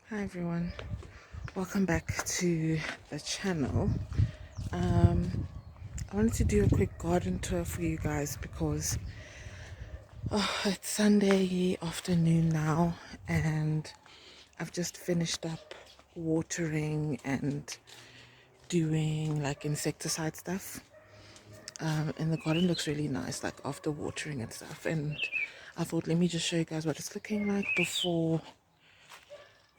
Hi everyone, welcome back to the channel. I wanted to do a quick garden tour for you guys because it's Sunday afternoon now and I've just finished up watering and doing like insecticide stuff. And the garden looks really nice like after watering and stuff, and I thought let me just show you guys what it's looking like before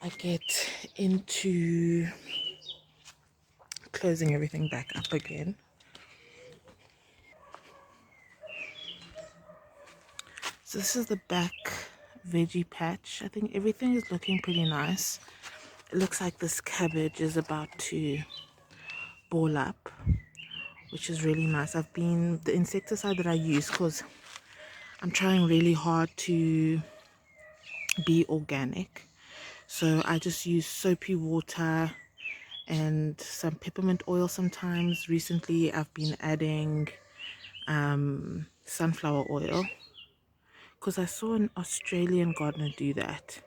I get into closing everything back up again. So this is the back veggie patch. I think everything is looking pretty nice. It looks like this cabbage is about to ball up, which is really nice. The insecticide that I use, because I'm trying really hard to be organic. So I just use soapy water and some peppermint oil sometimes. Recently I've been adding sunflower oil because I saw an Australian gardener do that.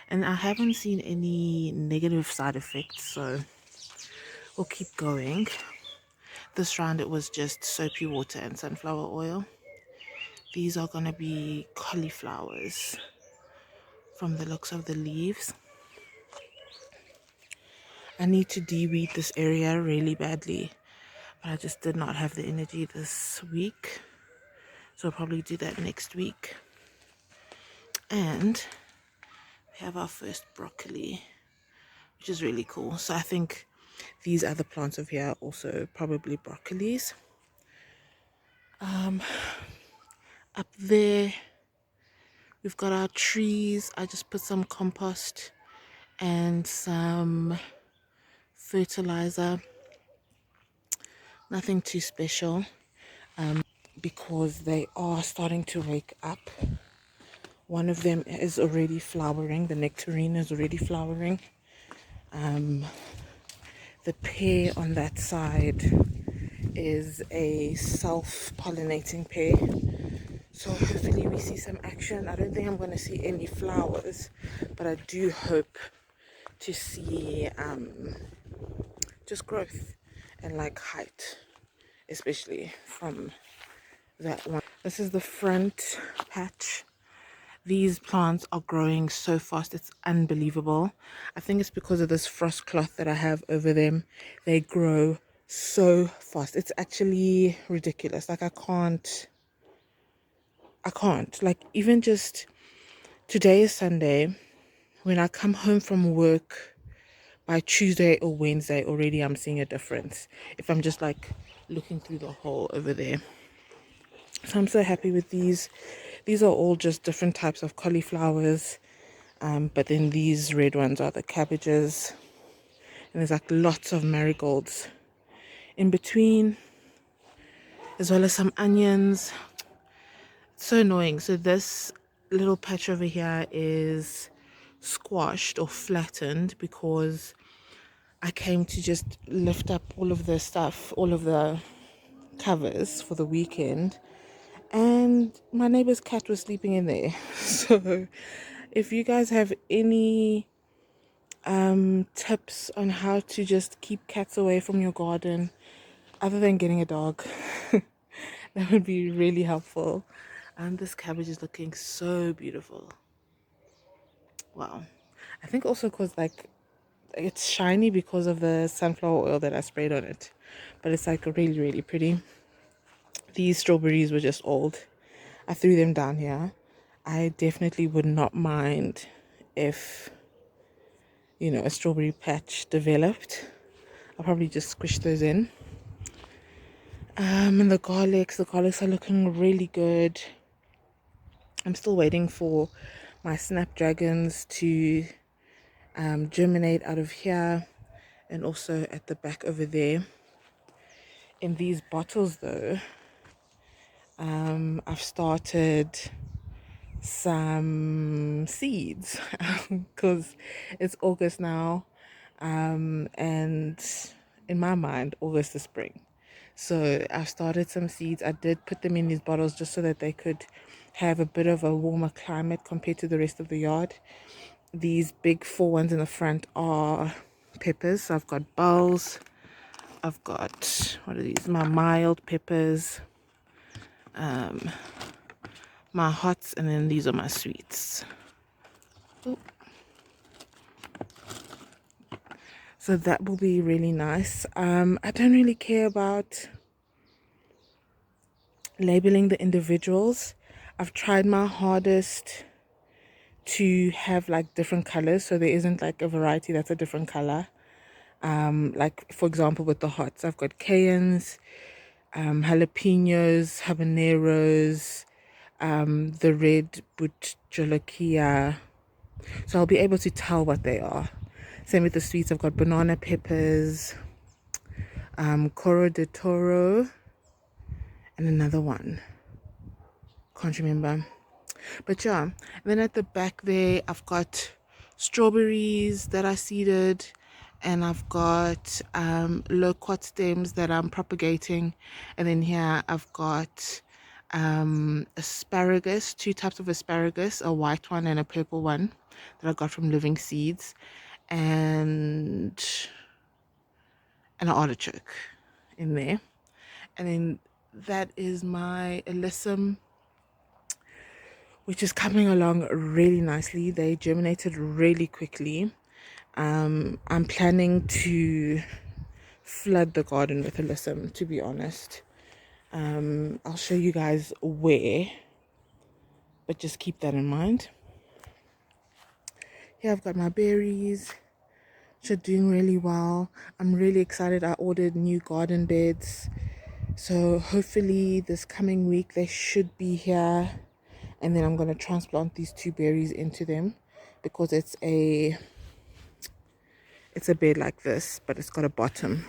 And I haven't seen any negative side effects, so we'll keep going. This round it was just soapy water and sunflower oil. These are going to be cauliflowers from the looks of the leaves. I need to de-weed this area really badly, but I just did not have the energy this week. So I'll probably do that next week. And we have our first broccoli, which is really cool. So I think these other plants over here are also probably broccolis. Up there we've got our trees. I just put some compost and some fertilizer, nothing too special, because they are starting to wake up. One of them is already flowering. The nectarine is already flowering. The pear on that side is a self-pollinating pear. So hopefully we see some action. I don't think I'm going to see any flowers, but I do hope to see just growth and like height, especially from that one. This is the front patch. These plants are growing so fast, it's unbelievable. I think it's because of this frost cloth that I have over them. They grow so fast, it's actually ridiculous. Like I can't like, even just today is Sunday. When I come home from work, by Tuesday or Wednesday already I'm seeing a difference if I'm just like looking through the hole over there. So I'm so happy with these. These are all just different types of cauliflowers, but then these red ones are the cabbages, and there's like lots of marigolds in between, as well as some onions. It's so annoying. So this little patch over here is squashed or flattened because I came to just lift up all of the stuff, all of the covers for the weekend, and my neighbor's cat was sleeping in there. So if you guys have any tips on how to just keep cats away from your garden other than getting a dog, that would be really helpful. And this cabbage is looking so beautiful. Wow. I think also because like it's shiny because of the sunflower oil that I sprayed on it, but it's like really, really pretty. These strawberries were just old. I threw them down here. I definitely would not mind if, a strawberry patch developed. I'll probably just squish those in. And the garlics are looking really good. I'm still waiting for my snapdragons to germinate out of here, and also at the back over there. In these bottles though, I've started some seeds because it's August now, and in my mind August is spring. So I've started some seeds. I did put them in these bottles just so that they could have a bit of a warmer climate compared to the rest of the yard. these big 4 ones in the front are peppers. So I've got bells, I've got, what are these, my mild peppers, my hots, and then these are my sweets. Ooh. So that will be really nice. I don't really care about labeling the individuals. I've tried my hardest to have like different colors, so there isn't like a variety that's a different color. Like for example with the hots, I've got cayennes, jalapenos, habaneros, the red butcholokia. So I'll be able to tell what they are. Same with the sweets, I've got banana peppers, coro de toro, and another one. Can't remember. But yeah, and then at the back there, I've got strawberries that I seeded, and I've got loquat stems that I'm propagating. And then here I've got asparagus, 2 types of asparagus, a white one and a purple one that I got from Living Seeds, and an artichoke in there. And then that is my alyssum, which is coming along really nicely. They germinated really quickly. I'm planning to flood the garden with alyssum, to be honest. I'll show you guys where, but just keep that in mind. Here I've got my berries, which are doing really well. I'm really excited. I ordered new garden beds, so hopefully this coming week they should be here, and then I'm going to transplant these 2 berries into them, because it's a bed like this, but it's got a bottom,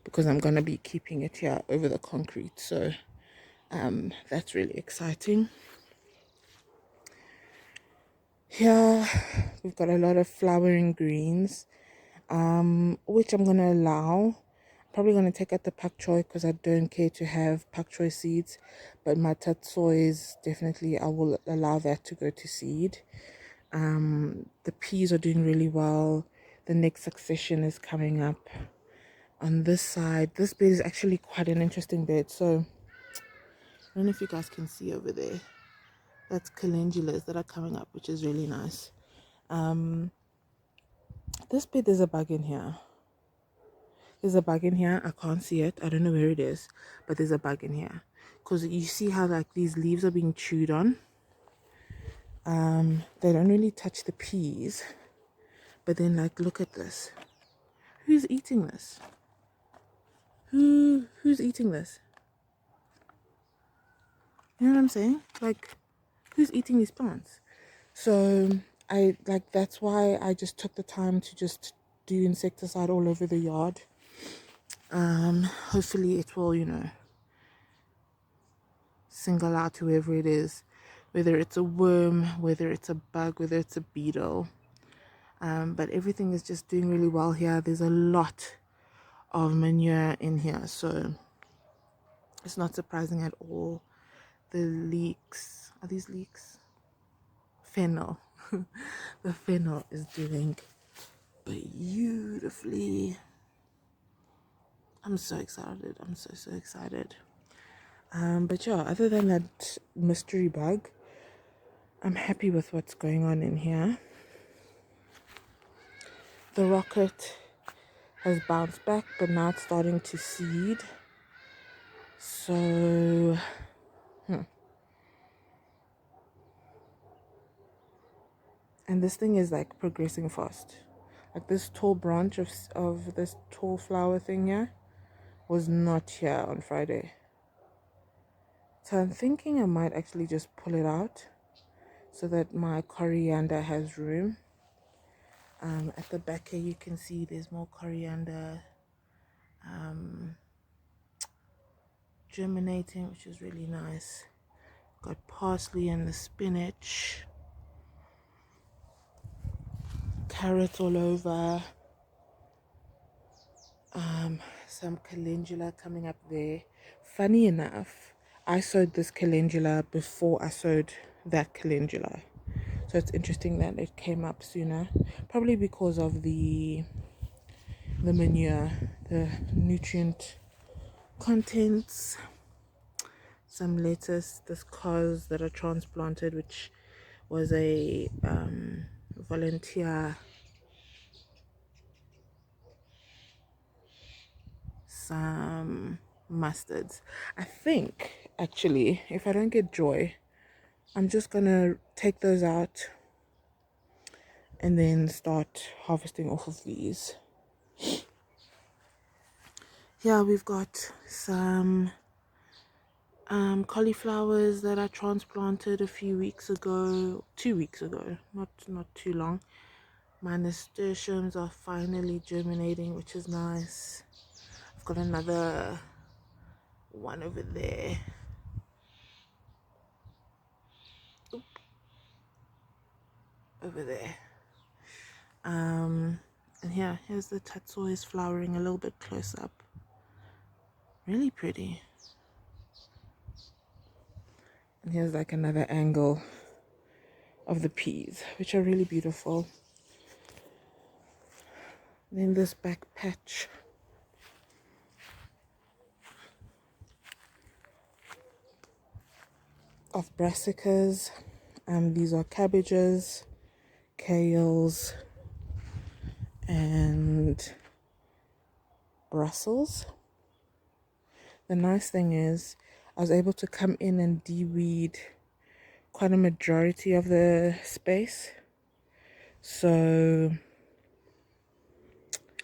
because I'm going to be keeping it here over the concrete. So that's really exciting. Here we've got a lot of flowering greens, which I'm going to allow. Probably going to take out the pak choi because I don't care to have pak choi seeds, but my tatsois, definitely I will allow that to go to seed. The peas are doing really well. The next succession is coming up on this side. This bed is actually quite an interesting bed. So I don't know if you guys can see over there. That's calendulas that are coming up, which is really nice. This bed, there's a bug in here. There's a bug in here. I can't see it. I don't know where it is, but there's a bug in here. Because you see how like these leaves are being chewed on. They don't really touch the peas. But then like, look at this. Who's eating this? Who's eating this? You know what I'm saying? Like, who's eating these plants? So I like, that's why I just took the time to just do insecticide all over the yard. Hopefully it will, single out whoever it is, whether it's a worm, whether it's a bug, whether it's a beetle. But everything is just doing really well here. There's a lot of manure in here, so it's not surprising at all. The leeks, are these leeks? Fennel. The fennel is doing beautifully. I'm so excited. I'm so excited. But yeah, other than that mystery bug, I'm happy with what's going on in here. The rocket has bounced back, but now it's starting to seed. So and this thing is like progressing fast. Like this tall branch of this tall flower thing here was not here on Friday. So I'm thinking I might actually just pull it out so that my coriander has room. At the back here you can see there's more coriander germinating, which is really nice. Got parsley and the spinach, carrots all over, some calendula coming up there. Funny enough, I sowed this calendula before I sowed that calendula. So it's interesting that it came up sooner, probably because of the manure, the nutrient contents. Some lettuce, this cos that are transplanted, which was a volunteer. Some mustards. I think actually, if I don't get joy, I'm just gonna take those out and then start harvesting off of these. Here we've got some cauliflowers that I transplanted a few weeks ago, 2 weeks ago, not too long. My nasturtiums are finally germinating, which is nice. I've got another one over there. Oop. Over there. And here's the tatsois flowering a little bit close up. Really pretty. And here's like another angle of the peas, which are really beautiful. Then this back patch of brassicas. These are cabbages, kales, and Brussels. The nice thing is I was able to come in and de-weed quite a majority of the space. So,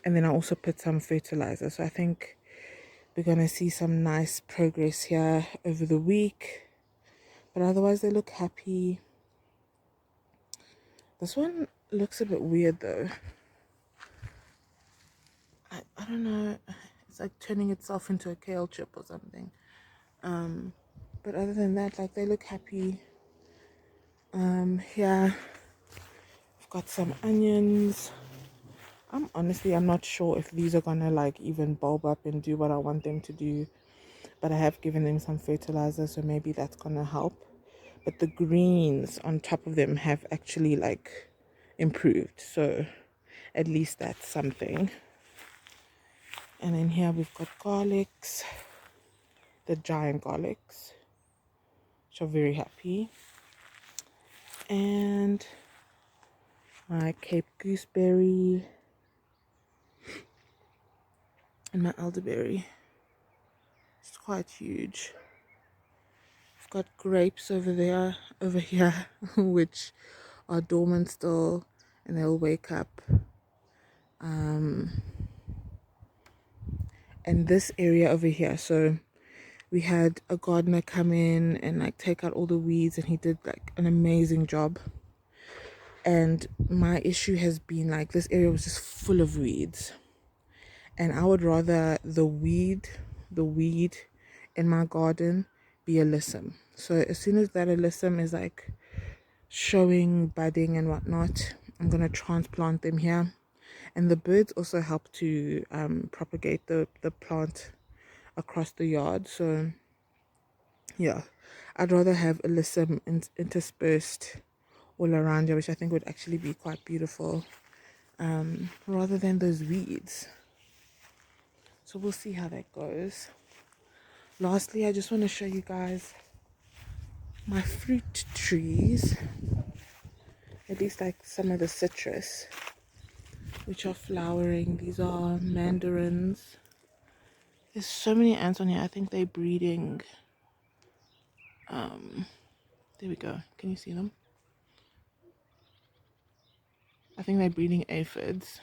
and then I also put some fertilizer. So I think we're going to see some nice progress here over the week. But otherwise they look happy. This one looks a bit weird though. I don't know. It's like turning itself into a kale chip or something. But other than that, like they look happy. Here I've got some onions. I'm not sure if these are gonna like even bulb up and do what I want them to do, but I have given them some fertilizer, so maybe that's gonna help. But the greens on top of them have actually like improved, so at least that's something. And then here we've got garlics, the giant garlics, which are very happy, and my Cape gooseberry and my elderberry. It's quite huge. I've got grapes over here, which are dormant still, and they'll wake up. And this area over here, so we had a gardener come in and like take out all the weeds, and he did like an amazing job. And my issue has been like this area was just full of weeds, and I would rather the weed in my garden be alyssum. So as soon as that alyssum is like showing budding and whatnot, I'm gonna transplant them here. And the birds also help to propagate the plant across the yard. So yeah, I'd rather have alyssum interspersed all around here, which I think would actually be quite beautiful, rather than those weeds. So we'll see how that goes. Lastly, I just want to show you guys my fruit trees, at least like some of the citrus, which are flowering. These are mandarins. There's so many ants on here. I think they're breeding. There we go. Can you see them? I think they're breeding aphids,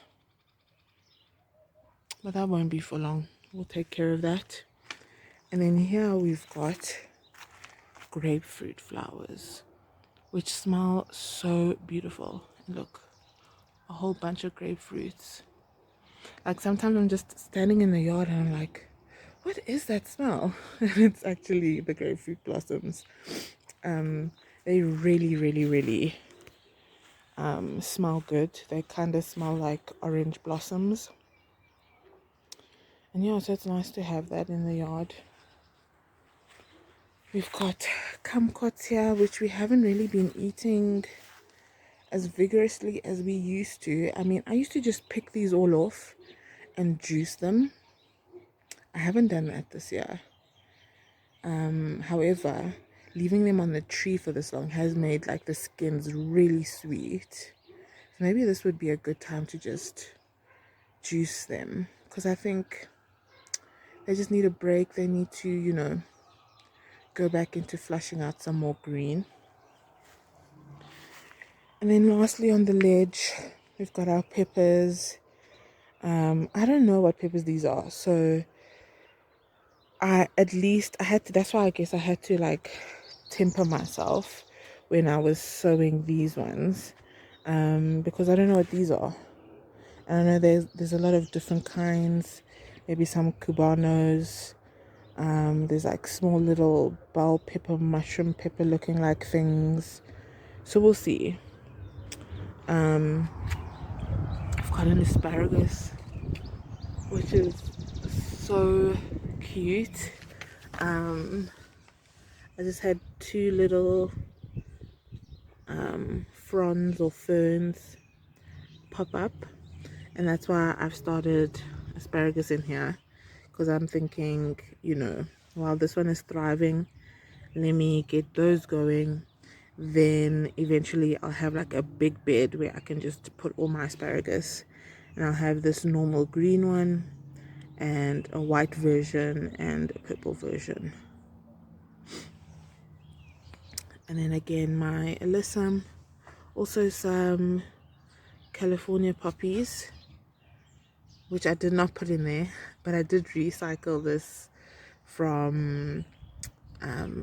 but that won't be for long. We'll take care of that. And then here we've got grapefruit flowers, which smell so beautiful. Look, a whole bunch of grapefruits. Like sometimes I'm just standing in the yard and I'm like, what is that smell? And it's actually the grapefruit blossoms. They really smell good. They kind of smell like orange blossoms. And yeah, so it's nice to have that in the yard. We've got kumquats here, which we haven't really been eating as vigorously as we used to. I mean, I used to just pick these all off and juice them. I haven't done that this year. However, leaving them on the tree for this long has made like the skins really sweet. So maybe this would be a good time to just juice them, because I think they just need a break. They need to, go back into flushing out some more green. And then lastly on the ledge, we've got our peppers. I don't know what peppers these are, so I had to, that's why I guess I had to like temper myself when I was sowing these ones, because I don't know what these are. And I know there's a lot of different kinds, maybe some cubanos. There's like small little bell pepper, mushroom pepper looking like things. So we'll see. I've got an asparagus, which is so cute. I just had two little fronds or ferns pop up, and that's why I've started asparagus in here, because I'm thinking, while this one is thriving, let me get those going. Then eventually I'll have like a big bed where I can just put all my asparagus, and I'll have this normal green one and a white version and a purple version. And then again my alyssum, also some California poppies, which I did not put in there, but I did recycle this from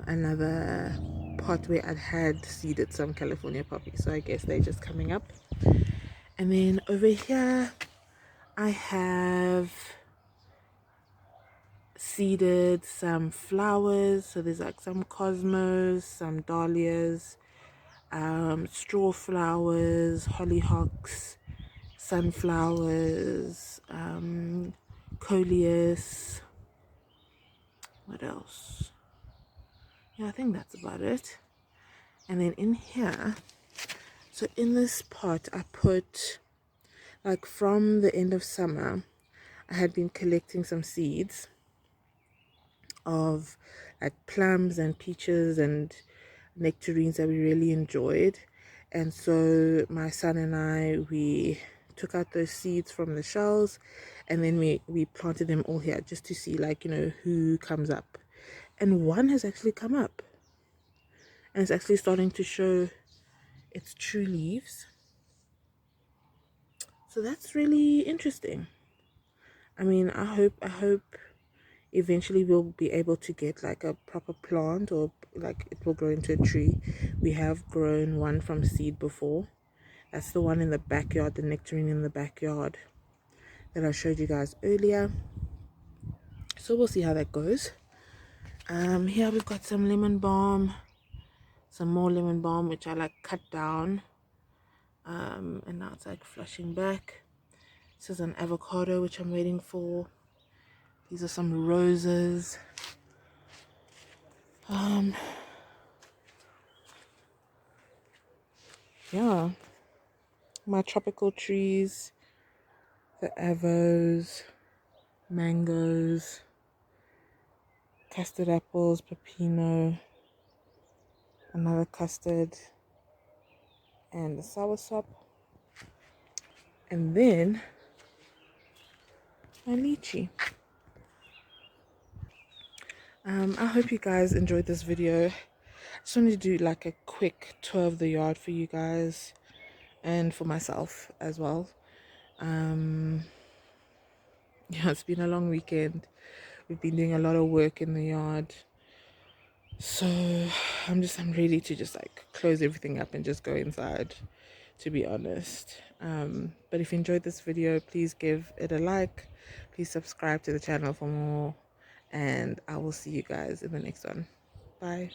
another pot where I'd had seeded some California poppies, so I guess they're just coming up. And then over here I have seeded some flowers, so there's like some cosmos, some dahlias, straw flowers, hollyhocks, sunflowers, coleus. What else? Yeah, I think that's about it. And then in here, so in this pot I put, like, from the end of summer I had been collecting some seeds of like plums and peaches and nectarines that we really enjoyed. And so my son and I, we took out those seeds from the shells, and then we planted them all here just to see, like, who comes up. And one has actually come up, and it's actually starting to show its true leaves. So that's really interesting. I mean, I hope eventually we'll be able to get like a proper plant, or like it will grow into a tree. We have grown one from seed before. That's the one in the backyard, the nectarine in the backyard that I showed you guys earlier. So we'll see how that goes. Here we've got some lemon balm, some more lemon balm, which I like cut down, and now it's like flushing back. This is an avocado, which I'm waiting for. These are some roses. Yeah, my tropical trees, the avos, mangoes, custard apples, pepino, another custard, and the soursop. And then my lychee. I hope you guys enjoyed this video. I just wanted to do like a quick tour of the yard for you guys and for myself as well. Yeah, it's been a long weekend. We've been doing a lot of work in the yard, so I'm ready to just like close everything up and just go inside, to be honest. But if you enjoyed this video, please give it a like, please subscribe to the channel for more, and I will see you guys in the next one. Bye.